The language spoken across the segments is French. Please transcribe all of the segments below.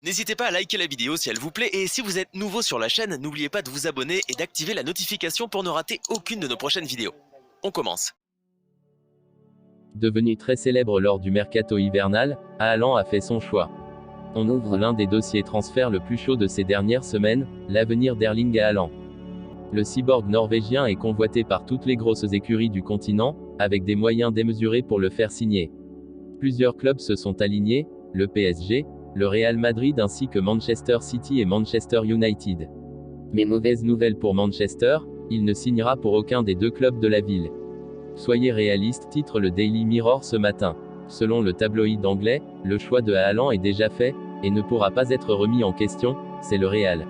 N'hésitez pas à liker la vidéo si elle vous plaît et si vous êtes nouveau sur la chaîne, n'oubliez pas de vous abonner et d'activer la notification pour ne rater aucune de nos prochaines vidéos. On commence. Devenu très célèbre lors du mercato hivernal, Haaland a fait son choix. On ouvre l'un des dossiers transferts le plus chaud de ces dernières semaines, l'avenir d'Erling Haaland. Le cyborg norvégien est convoité par toutes les grosses écuries du continent, avec des moyens démesurés pour le faire signer. Plusieurs clubs se sont alignés, le PSG, le Real Madrid ainsi que Manchester City et Manchester United. Mais mauvaise nouvelle pour Manchester, il ne signera pour aucun des deux clubs de la ville. Soyez réaliste, titre le Daily Mirror ce matin. Selon le tabloïd anglais, le choix de Haaland est déjà fait, et ne pourra pas être remis en question, c'est le Real.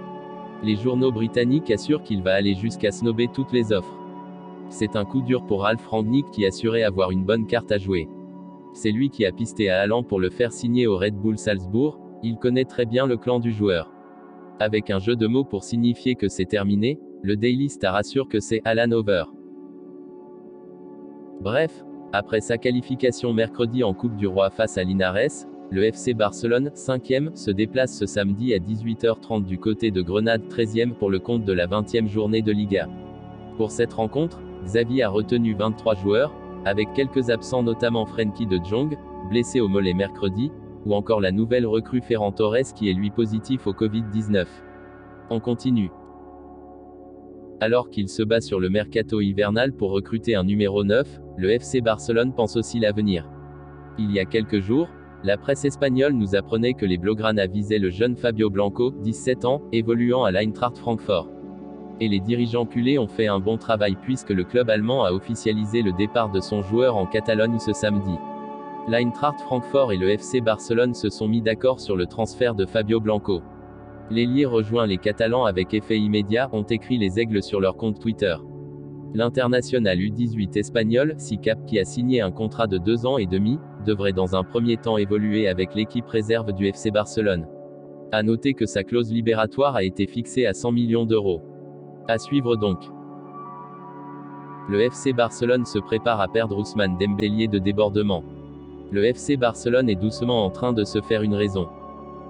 Les journaux britanniques assurent qu'il va aller jusqu'à snober toutes les offres. C'est un coup dur pour Ralf Rangnick qui assurait avoir une bonne carte à jouer. C'est lui qui a pisté à Haaland pour le faire signer au Red Bull Salzbourg, il connaît très bien le clan du joueur. Avec un jeu de mots pour signifier que c'est terminé, le Daily Star assure que c'est Haaland over. Bref, après sa qualification mercredi en Coupe du Roi face à Linares, le FC Barcelone, 5e, se déplace ce samedi à 18h30 du côté de Grenade 13e pour le compte de la 20e journée de Liga. Pour cette rencontre, Xavi a retenu 23 joueurs, avec quelques absents notamment Frenkie de Jong, blessé au mollet mercredi, ou encore la nouvelle recrue Ferran Torres qui est lui positif au Covid-19. On continue. Alors qu'il se bat sur le mercato hivernal pour recruter un numéro 9, le FC Barcelone pense aussi l'avenir. Il y a quelques jours, la presse espagnole nous apprenait que les Blaugrana visaient le jeune Fabio Blanco, 17 ans, évoluant à l'Eintracht Francfort. Et les dirigeants culés ont fait un bon travail puisque le club allemand a officialisé le départ de son joueur en Catalogne ce samedi. L'Eintracht Francfort et le FC Barcelone se sont mis d'accord sur le transfert de Fabio Blanco. L'ailier rejoint les Catalans avec effet immédiat, ont écrit les Aigles sur leur compte Twitter. L'international U18 espagnol, SICAP, qui a signé un contrat de 2 ans et demi, devrait dans un premier temps évoluer avec l'équipe réserve du FC Barcelone. À noter que sa clause libératoire a été fixée à 100 millions d'euros. À suivre donc. Le FC Barcelone se prépare à perdre Ousmane Dembélé de débordement. Le FC Barcelone est doucement en train de se faire une raison.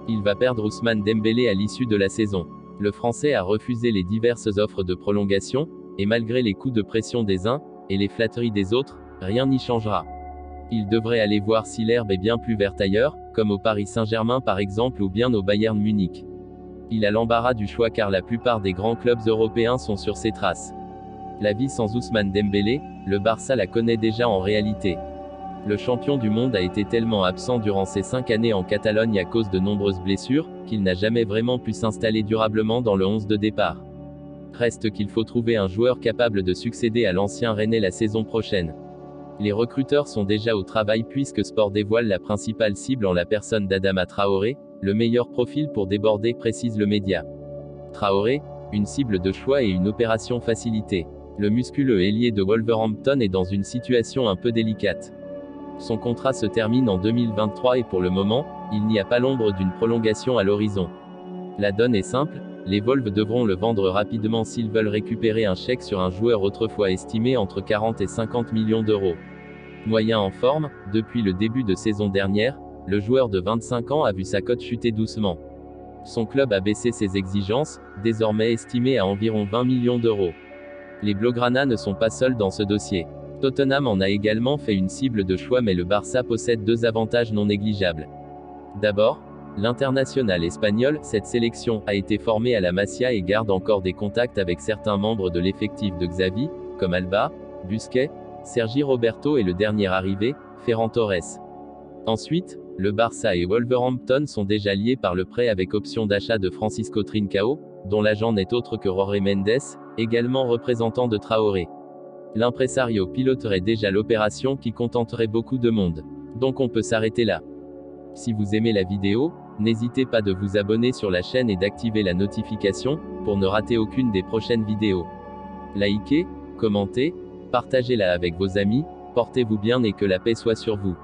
Il va perdre Ousmane Dembélé à l'issue de la saison. Le Français a refusé les diverses offres de prolongation, et malgré les coups de pression des uns, et les flatteries des autres, rien n'y changera. Il devrait aller voir si l'herbe est bien plus verte ailleurs, comme au Paris Saint-Germain par exemple ou bien au Bayern Munich. Il a l'embarras du choix car la plupart des grands clubs européens sont sur ses traces. La vie sans Ousmane Dembélé, le Barça la connaît déjà en réalité. Le champion du monde a été tellement absent durant ces 5 années en Catalogne à cause de nombreuses blessures, qu'il n'a jamais vraiment pu s'installer durablement dans le 11 de départ. Reste qu'il faut trouver un joueur capable de succéder à l'ancien Rennais la saison prochaine. Les recruteurs sont déjà au travail puisque Sport dévoile la principale cible en la personne d'Adama Traoré, le meilleur profil pour déborder, précise le média. Traoré, une cible de choix et une opération facilitée. Le musculeux ailier de Wolverhampton est dans une situation un peu délicate. Son contrat se termine en 2023 et pour le moment, il n'y a pas l'ombre d'une prolongation à l'horizon. La donne est simple, les Wolves devront le vendre rapidement s'ils veulent récupérer un chèque sur un joueur autrefois estimé entre 40 et 50 millions d'euros. Moyen en forme, depuis le début de saison dernière, le joueur de 25 ans a vu sa cote chuter doucement. Son club a baissé ses exigences, désormais estimées à environ 20 millions d'euros. Les Blaugrana ne sont pas seuls dans ce dossier. Tottenham en a également fait une cible de choix mais le Barça possède 2 avantages non négligeables. D'abord, l'international espagnol, cette sélection, a été formée à la Masia et garde encore des contacts avec certains membres de l'effectif de Xavi, comme Alba, Busquets, Sergi Roberto et le dernier arrivé, Ferran Torres. Ensuite, le Barça et Wolverhampton sont déjà liés par le prêt avec option d'achat de Francisco Trincao, dont l'agent n'est autre que Jorge Mendes, également représentant de Traoré. L'impresario piloterait déjà l'opération qui contenterait beaucoup de monde. Donc on peut s'arrêter là. Si vous aimez la vidéo, n'hésitez pas de vous abonner sur la chaîne et d'activer la notification, pour ne rater aucune des prochaines vidéos. Likez, commentez, partagez-la avec vos amis, portez-vous bien et que la paix soit sur vous.